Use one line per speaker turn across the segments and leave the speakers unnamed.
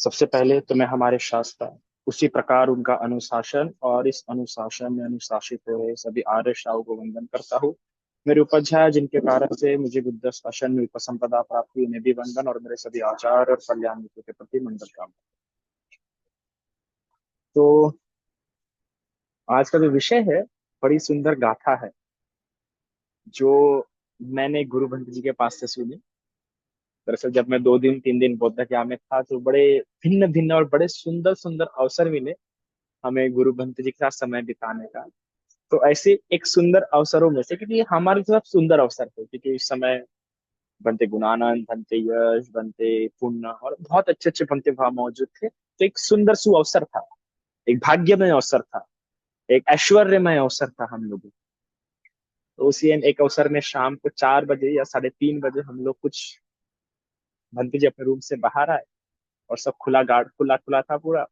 सबसे पहले तो मैं हमारे शास्त्र, उसी प्रकार उनका अनुशासन और इस अनुशासन में अनुशासित हो रहे सभी आर्य श्रावकों को वंदन करता हूँ। मेरे उपाध्याय जिनके कारण से मुझे बुद्ध शासन में उपसंपदा प्राप्त हुई, उन्हें भी वंदन, और मेरे सभी आचार्य और कल्याण मित्रों के प्रति मंगल कामना। तो आज का जो विषय है, बड़ी सुंदर गाथा है जो मैंने गुरु भंत जी के पास से सुनी। दरअसल जब मैं 2 दिन 3 दिन बौद्ध गया में था तो बड़े भिन्न भिन्न और बड़े सुंदर सुंदर अवसर मिले हमें गुरु भंत जी के साथ समय बिताने का। तो ऐसे एक सुंदर अवसरों में से, क्योंकि हमारे सब सुंदर अवसर थे, क्योंकि इस समय बनते गुणानंद, बनते यश, बनते पुण्य और बहुत अच्छे अच्छे बनते वहां मौजूद थे। तो एक सुंदर सु अवसर था, एक भाग्यमय अवसर था, एक ऐश्वर्यमय अवसर था हम लोगों को। तो उसी एक अवसर में शाम को 4 बजे या 3:30 बजे हम लोग कुछ, भंते जी अपने रूम से बाहर आए और सब खुला गार्ड, खुला खुला था पूरा।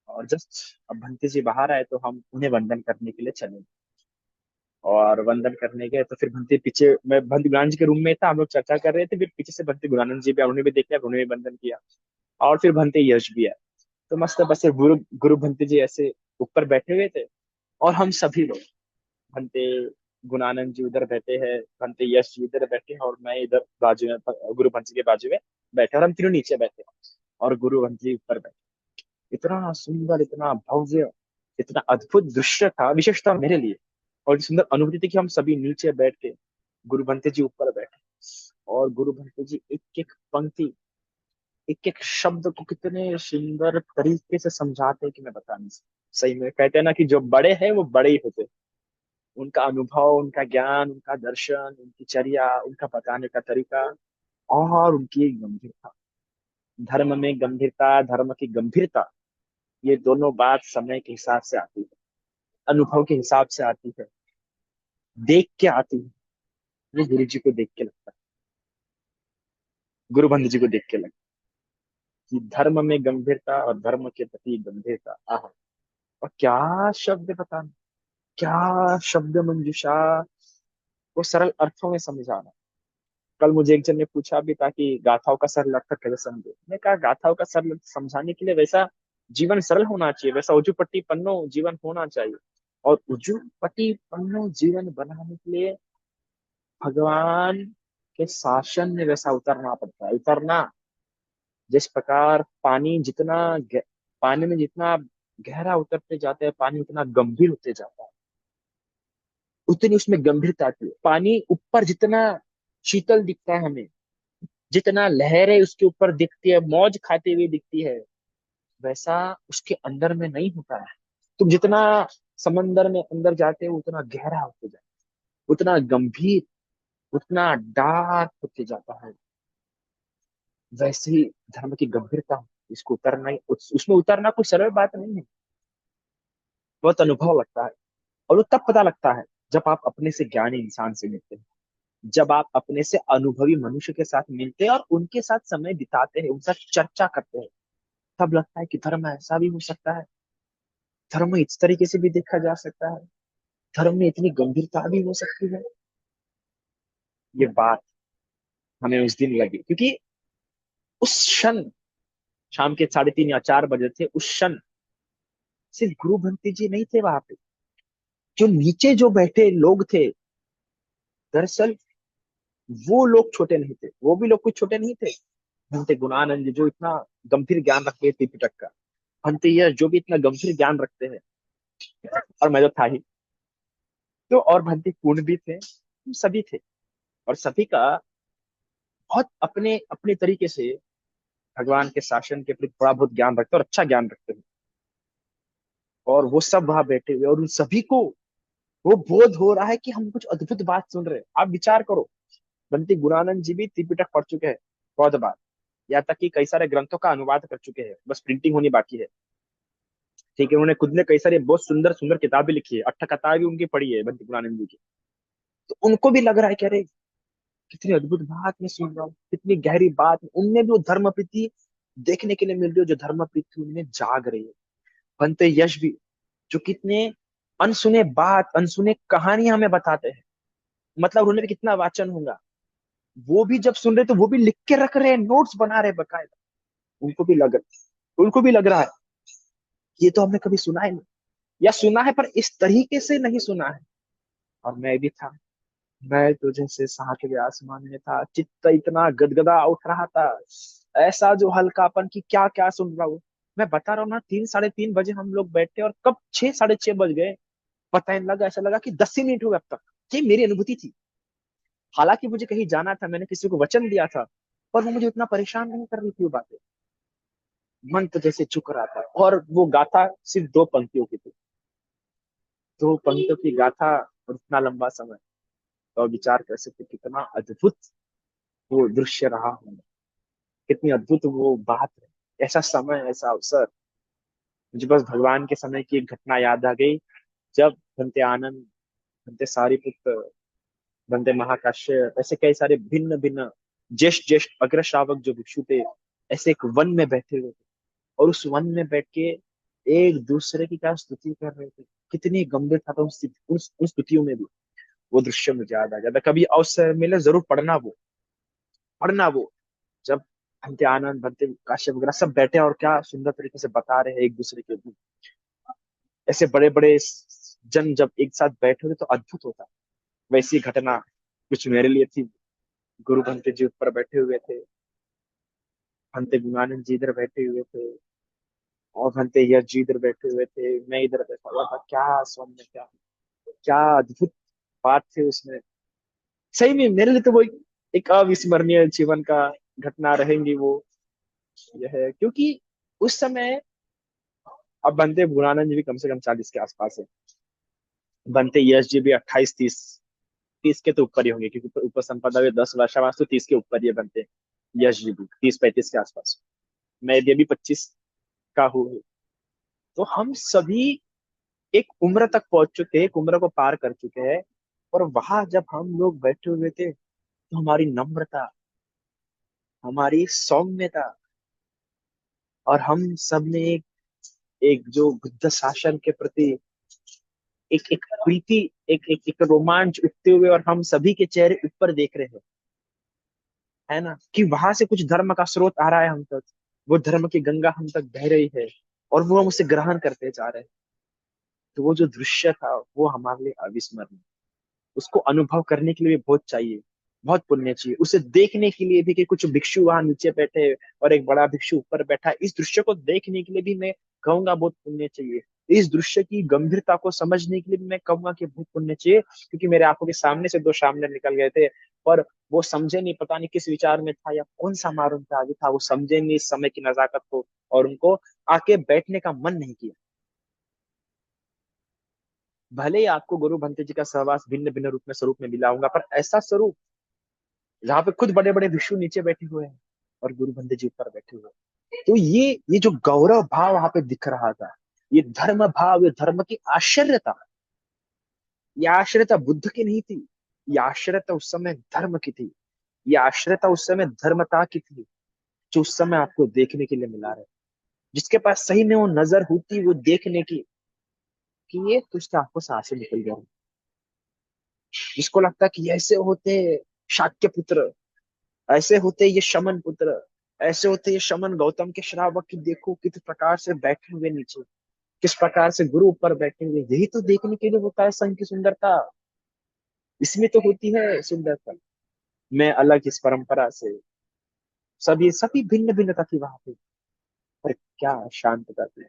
और जस्ट अब भंते जी बाहर आए तो हम उन्हें वंदन करने के लिए चले। और वंदन करने गए तो फिर भंते पीछे, मैं भंते गुरानंद जी के रूम में था, हम लोग चर्चा कर रहे थे, फिर पीछे से भंते गुरानंद जी भी आए, उन्हें भी देख लिया, उन्हें भी वंदन किया। और फिर भंते यश भी आए। तो मस्त बस गुरु गुरु भंते जी ऐसे ऊपर बैठे हुए थे, और हम सभी लोग, भंते गुणानंद जी उधर बैठे हैं, भंते यश जी इधर बैठे हैं, और मैं इधर बाजू में, गुरु भंते जी के बाजू में बैठे, और हम तीनों नीचे बैठे हैं, और गुरु भंते जी ऊपर बैठे। इतना सुंदर, इतना भव्य, इतना अद्भुत दृश्य था, विशेषता मेरे लिए। और इतनी सुंदर अनुभूति थी कि हम सभी नीचे बैठ के, गुरु भंते जी ऊपर बैठे, और गुरु भंते जी एक एक पंक्ति, एक एक शब्द को कितने सुंदर तरीके से समझाते हैं कि मैं बता नहीं सकता। सही में कहते हैं ना कि जो बड़े हैं वो बड़े ही होते हैं। उनका अनुभव, उनका ज्ञान, उनका दर्शन, उनकी चर्या, उनका बताने का तरीका, और उनकी गंभीरता, धर्म में गंभीरता, धर्म की गंभीरता, ये दोनों बात समय के हिसाब से आती है, अनुभव के हिसाब से आती है, देख के आती है। वो गुरु जी को देख के लगता है, गुरु बंधु जी को देख के लगता है कि धर्म में गंभीरता और धर्म के प्रति गंभीरता। आह, और क्या शब्द बताना, क्या शब्द मंजुषा, वो सरल अर्थों में समझाना। कल मुझे एक जन ने पूछा भी था कि गाथाओं का सरल अर्थ कैसे समझे। मैं कहा गाथाओं का सरल अर्थ समझाने के लिए वैसा जीवन सरल होना चाहिए, वैसा उजुपट्टी पन्नो जीवन होना चाहिए। और उजुपट्टी पन्नो जीवन बनाने के लिए भगवान के शासन में वैसा उतरना पड़ता है। उतरना, जिस प्रकार पानी में जितना गहरा उतरते जाते हैं, पानी उतना गंभीर होते जाता है, उतनी उसमें गंभीरता आती है। पानी ऊपर जितना शीतल दिखता है हमें, जितना लहरें उसके ऊपर दिखती है, मौज खाते हुए दिखती है, वैसा उसके अंदर में नहीं होता है। तुम जितना समंदर में अंदर जाते हो उतना गहरा होते जाता है, उतना गंभीर, उतना डार्क होते जाता है। वैसे ही धर्म की गंभीरता, इसको उतरना ही, उसमें उतरना कोई सरल बात नहीं है। बहुत अनुभव लगता है। और वो तब पता लगता है जब आप अपने से ज्ञानी इंसान से मिलते हैं, जब आप अपने से अनुभवी मनुष्य के साथ मिलते हैं और उनके साथ समय बिताते हैं, उनके साथ चर्चा करते हैं, तब लगता है कि धर्म ऐसा भी हो सकता है, धर्म इस तरीके से भी देखा जा सकता है, धर्म में इतनी गंभीरता भी हो सकती है। ये बात हमें उस दिन लगी, क्योंकि उस क्षण, शाम के 3:30 या 4 बजे थे, उस क्षण सिर्फ गुरु भंती जी नहीं थे वहां पे, जो नीचे जो बैठे लोग थे, दरअसल वो लोग छोटे नहीं थे, वो भी लोग कुछ छोटे नहीं थे। भंते गुणानंद जी जो इतना गंभीर ज्ञान रखते हैं त्रिपिटक का, भंते यश जो भी इतना गंभीर ज्ञान रखते हैं, और मैं तो था ही। तो और भंते पूर्ण भी थे, हम सभी थे, और सभी का बहुत अपने अपने तरीके से भगवान के शासन के प्रति थोड़ा बहुत ज्ञान रखते हैं, और अच्छा ज्ञान रखते हैं। और वो सब वहां बैठे हुए, और उन सभी को वो बोध हो रहा है कि हम कुछ अद्भुत बात सुन रहे हैं। आप विचार करो, बंटी गुरुनानंद जी भी त्रिपिटक पढ़ चुके हैं बहुत बार, यहाँ तक कि कई सारे ग्रंथों का अनुवाद कर चुके हैं, बस प्रिंटिंग होनी बाकी है। ठीक है, उन्होंने खुद ने कई सारी बहुत सुंदर सुंदर किताबें लिखी है, अट्ठ कथाएं भी उनकी पढ़ी है बंटी गुरुनानंद जी की। तो उनको भी लग रहा है कि अरे कितनी अद्भुत बात मैं सुन रहा हूँ, कितनी गहरी बात। उनमें भी वो धर्म प्रीति देखने के लिए मिल रही है, जो धर्म प्रीति उनमें जाग रही है। बनते यश भी, जो कितने अनसुने बात, अनसुने कहानियां हमें बताते हैं, मतलब उन्हें भी कितना वाचन होगा। वो भी जब सुन रहे तो वो भी लिख के रख रहे हैं, नोट्स बना रहे बकायदा। उनको भी लग रहा है। उनको भी लग रहा है कि ये तो हमने कभी सुना ही नहीं, या सुना है पर इस तरीके से नहीं सुना है। और मैं भी था, मैं तो जैसे सातवें आसमान में था, चित्त इतना गदगदा उठ रहा था, ऐसा जो हल्कापन की क्या क्या सुन रहा हूँ। मैं बता रहा हूँ ना, 3 साढ़े 3 बजे हम लोग बैठे और कब 6 साढ़े 6 बज गए पता ही नहीं लगा। ऐसा लगा कि 10 ही मिनट हुए अब तक। ये मेरी अनुभूति थी। हालांकि मुझे कहीं जाना था, मैंने किसी को वचन दिया था, पर वो मुझे उतना परेशान नहीं कर रही थी वो बातें। मन तो जैसे झुक रहा था, और वो गाथा सिर्फ 2 पंक्तियों की थी। 2 पंक्तियों की गाथा और इतना लंबा समय। तो विचार कर सकते कितना अद्भुत वो दृश्य रहा होगा, कितनी अद्भुत वो बात है। ऐसा समय, ऐसा अवसर। मुझे बस भगवान के समय की एक घटना याद आ गई, जब बनते आनंद, बनते सारिपुत्र, बनते महाकाश्य, ऐसे कई सारे भिन्न भिन्न ज्येष्ठ ज्येष्ठ अग्र श्रावक जो भिक्षु थे, ऐसे एक वन में बैठे हुए थे, और उस वन में बैठ के एक दूसरे की क्या स्तुति कर रहे थे। कितनी गंभीर था, तो उन स्तुतियों में भी वो दृश्य मुझे याद आ जाता। कभी अवसर मिले जरूर पढ़ना वो, पढ़ना वो, जब बनते आनंद, बनते काश्यप वगैरह सब बैठे और क्या सुंदर तरीके से बता रहे हैं एक दूसरे के भी। ऐसे बड़े बड़े जन जब एक साथ बैठे हुए तो अद्भुत होता। वैसी घटना कुछ मेरे लिए थी। गुरु भंते जी ऊपर बैठे हुए थे, भंते गुणानंद जी इधर बैठे हुए थे, और भंते यश जी इधर बैठे हुए थे, मैं इधर बैठा हुआ था। क्या स्वप्न, क्या क्या अद्भुत बात थी उसमें। सही में मेरे लिए तो वो एक अविस्मरणीय जीवन का घटना रहेंगी वो। यह है क्योंकि उस समय, अब बनते गुणानंद जी भी कम से कम 40 के आसपास है, बनते यश जी भी 28 30, 30 के तो ऊपर ही होंगे, क्योंकि ऊपर संपदा में 10 वर्षावास, तो 30 के ऊपर ही है बनते यश जी भी 30 35 के आसपास। मैं ये भी 25 का हूँ। तो हम सभी एक उम्र तक पहुंच चुके हैं, एक उम्र को पार कर चुके हैं। और वहां जब हम लोग बैठे हुए थे, तो हमारी नम्रता, हमारी सौम्यता, और हम सब ने एक एक जो बुद्ध शासन के प्रति एक एक प्रीति, एक रोमांच उठते हुए, और हम सभी के चेहरे ऊपर देख रहे हैं, है ना, कि वहां से कुछ धर्म का स्रोत आ रहा है हम तक। वो धर्म की गंगा हम तक बह रही है, और वो हम उसे ग्रहण करते जा रहे हैं। तो वो जो दृश्य था वो हमारे लिए अविस्मरणीय। उसको अनुभव करने के लिए भी बहुत चाहिए, बहुत पुण्य चाहिए। उसे देखने के लिए भी, कि कुछ भिक्षु वहां नीचे बैठे हैं और एक बड़ा भिक्षु ऊपर बैठा है, इस दृश्य को देखने के लिए भी मैं कहूंगा बहुत पुण्य चाहिए। इस दृश्य की गंभीरता को समझने के लिए भी मैं कहूंगा कि बहुत पुण्य चाहिए। क्योंकि मेरे आंखों के सामने से 2 सामने निकल गए थे, पर वो समझे नहीं, पता नहीं किस विचार में था, या कौन सा मार उनका आगे था, वो समझे नहीं इस समय की नजाकत को, और उनको आके बैठने का मन नहीं किया। भले ही आपको गुरु भंते जी का सहवास भिन्न भिन्न रूप में, स्वरूप में मिला होगा, पर ऐसा स्वरूप जहाँ पे खुद बड़े बड़े विष्णु नीचे बैठे हुए हैं और गुरु बंदे जी ऊपर बैठे हुए हैं, तो ये जो गौरव भाव वहां पे दिख रहा था, ये धर्म भाव, ये धर्म की आश्चर्यता, ये आश्चर्यता बुद्ध की नहीं थी। ये आश्चर्यता उस समय धर्म की थी। ये आश्चर्यता उस समय धर्मता की थी, जो उस समय आपको देखने के लिए मिला रहे। जिसके पास सही में वो नजर होती वो देखने की, कि ये तो उसके आंखों से आंसू निकल गया। जिसको लगता कि ऐसे होते शाक्य पुत्र, ऐसे होते ये शमन पुत्र, ऐसे होते ये शमन गौतम के श्रावक, की देखो किस प्रकार से बैठे हुए नीचे, किस प्रकार से गुरु ऊपर बैठे हुए। यही तो देखने के लिए होता है संघ की सुंदरता, इसमें तो होती है सुंदरता। मैं अलग इस परंपरा से, सभी सभी भिन्न भिन्नता थी वहां पे, पर क्या शांतता थी।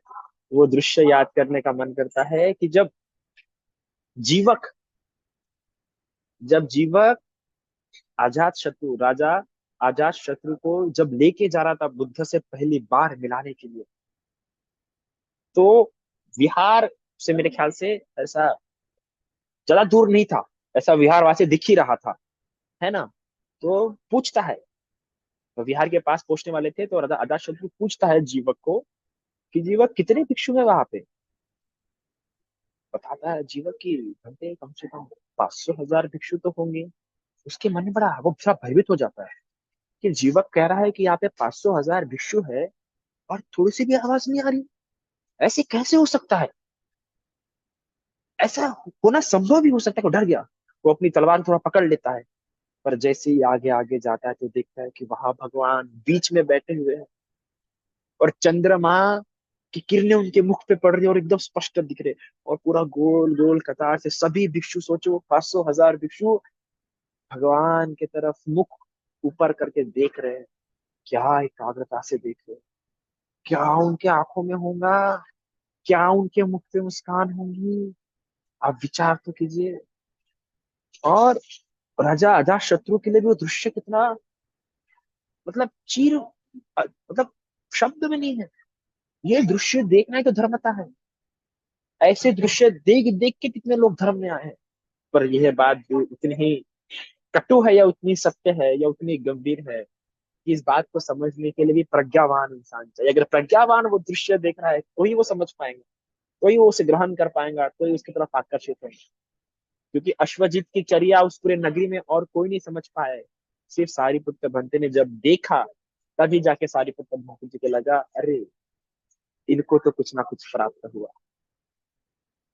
वो दृश्य याद करने का मन करता है कि जीवक जब जीवक आजाद शत्रु राजा, आजाद शत्रु को जब लेके जा रहा था बुद्ध से पहली बार मिलाने के लिए, तो विहार से मेरे ख्याल से ऐसा ज्यादा दूर नहीं था, ऐसा विहार वहां से दिख ही रहा था, है ना। तो पूछता है, तो विहार के पास पहुंचने वाले थे, तो राजा अजातशत्रु पूछता है जीवक को कि जीवक कितने भिक्षु हैं वहां पे। बताता है जीवक की घंटे कम से कम 500 1000 भिक्षु तो होंगे। उसके मन में बड़ा वो थोड़ा भयभीत हो जाता है, कि जीवक कह रहा है कि यहाँ पे 500 1000 भिक्षु है, और थोड़ी सी भी आवाज नहीं आ रही। ऐसे कैसे हो सकता है? ऐसा होना संभव भी हो सकता है। वो डर गया, वो अपनी तलवार थोड़ा पकड़ लेता है। पर जैसे ही आगे आगे जाता है, तो देखता है कि वहां भगवान बीच में बैठे हुए हैं। और चंद्रमा की किरणें उनके मुख पे पड़ रही है और एकदम स्पष्ट दिख रहे, और पूरा गोल गोल कतार से सभी भिक्षु, सोचो 500 हजार भिक्षु भगवान की तरफ मुख ऊपर करके देख रहे हैं। क्या एकाग्रता से देख रहे हैं, क्या उनके आंखों में होगा, क्या उनके मुख पे मुस्कान होंगी, आप विचार तो कीजिए। और राजा अजात शत्रु के लिए भी वो दृश्य कितना, मतलब मतलब शब्द में नहीं है। ये दृश्य देखना ही तो धर्मता है। ऐसे दृश्य देख देख के कितने लोग धर्म में आए हैं। पर यह बात जो उतनी ही कटु है, या उतनी सत्य है, या उतनी गंभीर है, कि इस बात को समझने के लिए भी प्रज्ञावान इंसान चाहिए। अगर प्रज्ञावान वो दृश्य देख रहा है तो ही वो समझ पाएंगे, तो ही वो उसे ग्रहण कर पाएंगा, तो ही उसकी तरफ आकर्षित होंगे। क्योंकि अश्वजीत की चर्या उस पूरे नगरी में और कोई नहीं समझ पाए, सिर्फ सारीपुत्र भंते ने जब देखा, तभी जाके सारीपुत्र भंते जी को लगा, अरे इनको तो कुछ ना कुछ प्राप्त हुआ।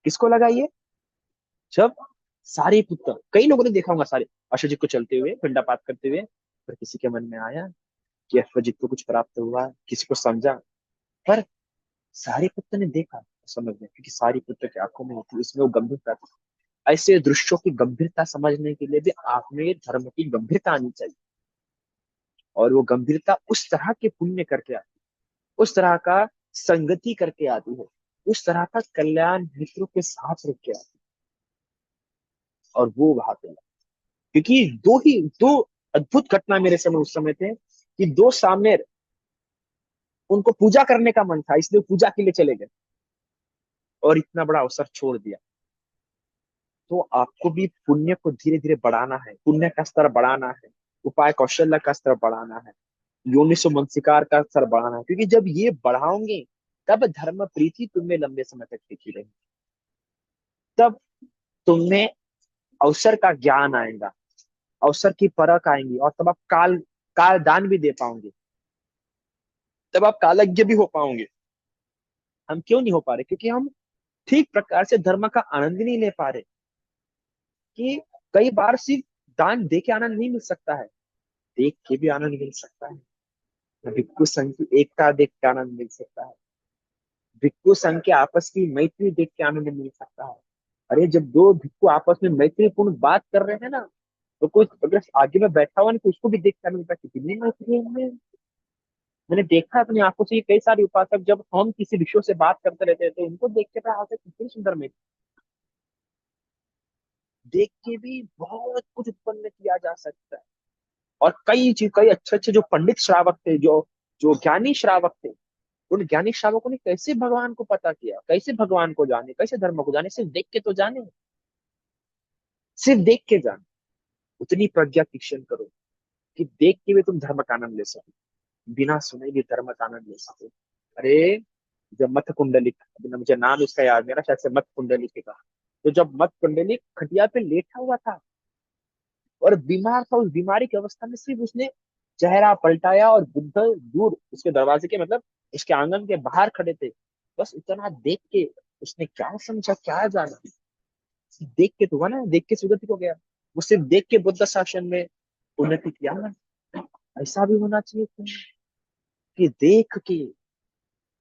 किसको लगा ये? जब सारे पुत्र, कई लोगों ने देखा होगा सारे अश्वजीत को चलते हुए, पिंडापात करते हुए, पर किसी के मन में आया कि अश्वजीत को कुछ प्राप्त हुआ, किसी को समझा। पर सारे पुत्र ने देखा, समझ गया, क्योंकि सारी पुत्र की आंखों में होती, उसमें वो गंभीरता थी। ऐसे दृश्यों की गंभीरता समझने के लिए भी आप में धर्म की गंभीरता आनी चाहिए। और वो गंभीरता उस तरह के पुण्य करके आती है, उस तरह का संगति करके आती है, उस तरह का कल्याण मित्रों के साथ रख के आती है। और वो वहां पे, क्योंकि दो अद्भुत घटना मेरे समय उस समय थे, कि दो सामने उनको पूजा करने का मन था, इसलिए पूजा के लिए चले गए और इतना बड़ा अवसर छोड़ दिया। तो आपको भी पुण्य को धीरे धीरे बढ़ाना है, पुण्य का स्तर बढ़ाना है, उपाय कौशल्य का स्तर बढ़ाना है, योनिसो मनसिकार का स्तर बढ़ाना है। क्योंकि जब ये बढ़ाओगे, तब धर्म प्रीति तुम्हें लंबे समय तक टिकी रहेगी। तब तुम्हें अवसर का ज्ञान आएगा, अवसर की परख आएंगी, और तब आप काल दान भी दे पाओगे, तब आप कालज्ञ भी हो पाओगे। हम क्यों नहीं हो पा रहे? क्योंकि हम ठीक प्रकार से धर्म का आनंद नहीं ले पा रहे। कि कई बार सिर्फ दान दे के आनंद नहीं मिल सकता है, देख के भी आनंद मिल सकता है। भिक्खु संघ की एकता देख के आनंद मिल सकता है, भिक्खु संघ के आपस की मैत्री देख के आनंद मिल सकता है। अरे जब दो भिक्खु आपस में मैत्रीपूर्ण बात कर रहे हैं ना, तो कोई अगर आगे में बैठा हुआ ना, तो उसको भी देख के आनंद मिलता है, कितनी मैत्री है इनमें। मैंने देखा है अपनी आंखों से, ये कई सारे उपासक जब हम किसी विषयों से बात करते रहते हैं, तो उनको देख के पता होता है कितनी सुंदर मैत्री। देख के भी बहुत कुछ उत्पन्न किया जा सकता है। और कई अच्छे अच्छे जो पंडित श्रावक थे, जो जो ज्ञानी श्रावक थे, उन ज्ञानी श्रावकों ने कैसे भगवान को पता किया, कैसे भगवान को जाने, कैसे धर्म को जाने? सिर्फ देख के तो जाने, सिर्फ देख के जाने। उतनी प्रज्ञा तीक्ष्ण करो कि देख के भी तुम धर्म का आनंद ले सको, बिना सुने भी धर्म का आनंद ले सको। अरे जब मथ कुंडलिक, अभी ना मुझे नाम इसका याद नहीं आ रहा, शायद से मथ कुंडलिक का। तो जब मथ कुंडलिक खटिया पे लेटा हुआ था और बीमार था, उस बीमारी की अवस्था में सिर्फ उसने चेहरा पलटाया, और बुद्ध दूर उसके दरवाजे के, मतलब उसके आंगन के बाहर खड़े थे। बस इतना देख के उसने क्या समझा, क्या जाना? देख के तो हुआ ना, देख के सुगति को गया। वो सिर्फ देख के बुद्ध शासन में उन्नति किया ना। ऐसा भी होना चाहिए कि देख के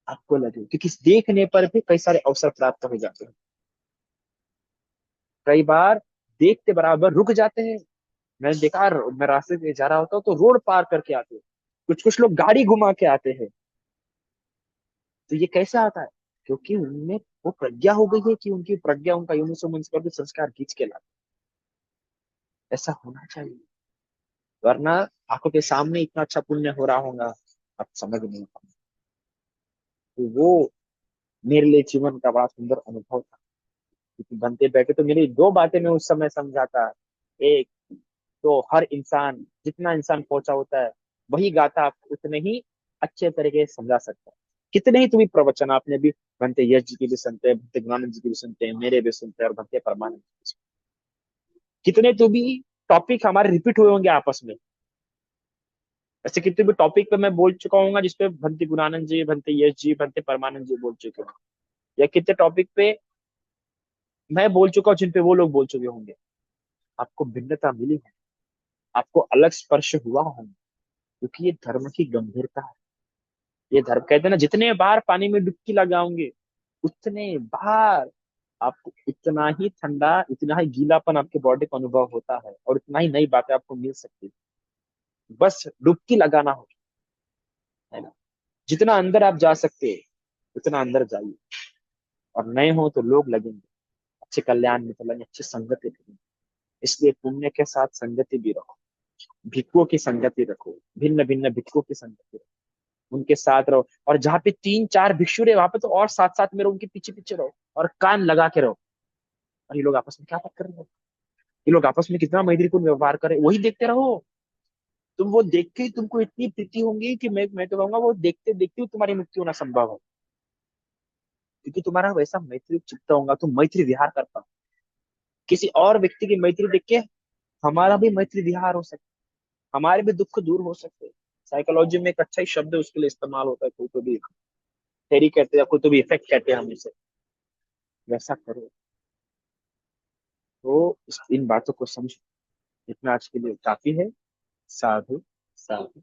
आपको लगे, क्योंकि इस देखने पर भी कई सारे अवसर प्राप्त हो जाते हैं। कई बार देखते बराबर रुक जाते हैं। मैंने देखा, मैं रास्ते से जा रहा होता हूँ तो रोड पार करके आते हैं, कुछ कुछ लोग गाड़ी घुमा के आते हैं। तो ये कैसे आता है? क्योंकि उनमें वो प्रज्ञा हो गई है, कि उनकी प्रज्ञा उनका यूनिसो म्युनिसिपल संस्कार खींच के लाता है। ऐसा होना चाहिए, वरना आंखों के सामने इतना अच्छा पुण्य हो रहा होगा, आप समझ नहीं पाएंगे। तो वो मेरे लिए जीवन का बड़ा सुंदर अनुभव था। क्योंकि बनते बैठे तो मेरी दो बातें मैं उस समय समझाता। एक तो हर इंसान, जितना इंसान पहुंचा होता है, वही गाथा आप उतने ही अच्छे तरीके से समझा सकता है। कितने ही तुम्हें प्रवचन आपने भी भंते यश जी की भी सुनते हैं, भंते ज्ञानंद जी की भी सुनते हैं, मेरे भी सुनते हैं, और भंते परमानंद जी की भी सुनते हैं। कितने तो भी टॉपिक हमारे रिपीट हुए होंगे आपस में। ऐसे कितने भी टॉपिक पे मैं बोल चुका हूँ जिसपे भंते गुणानंद जी, भंते यश जी, भंते परमानंद जी बोल चुके हैं। या कितने टॉपिक पे मैं बोल चुका हूँ जिनपे वो लोग बोल चुके होंगे। आपको भिन्नता मिली है, आपको अलग स्पर्श हुआ है, क्योंकि ये धर्म की गंभीरता है। ये धर्म कहते हैं ना, जितने बार पानी में डुबकी लगाओगे उतने बार आपको उतना ही ठंडा, इतना ही गीलापन आपके बॉडी को अनुभव होता है, और उतना ही नई बातें आपको मिल सकती है। बस डुबकी लगाना हो, है ना। जितना अंदर आप जा सकते हैं उतना अंदर जाइए, और नए हो तो लोग लगेंगे, अच्छे कल्याण में चलेंगे, अच्छी संगति करेंगे। इसलिए पुण्य के साथ संगति भी रखो, भिक्षुओं की संगति रखो, भिन्न भिन्न भिक्षुओं की संगति रखो, उनके साथ रहो। और जहाँ पे तीन चार भिक्षु रहे वहां पे तो और साथ साथ में रहो, उनके पीछे पीछे रहो और कान लगा के रहो। और ये लोग आपस में क्या बात कर रहे हो, ये लोग आपस में कितना मैत्रीपूर्ण व्यवहार कर रहे हैं, वही देखते रहो। तुम वो देख के ही तुमको इतनी प्रीति होंगी कि मैं तो कहूंगा वो देखते देखते ही तुम्हारी मृत्यु होना संभव है, क्योंकि तुम्हारा वैसा मैत्री चित्त होगा, तुम मैत्री विहार कर पाओ। किसी और व्यक्ति की मैत्री देख के हमारा भी मैत्री विहार हो सकता है, हमारे भी दुख दूर हो सकते हैं। साइकोलॉजी में एक अच्छा ही शब्द है उसके लिए इस्तेमाल होता है, कोई तो भी थेरी कहते हैं या कोई तो भी इफेक्ट कहते हैं हम इसे। वैसा करो। तो इन बातों को समझो। इतना आज के लिए काफी है। साधु साधु।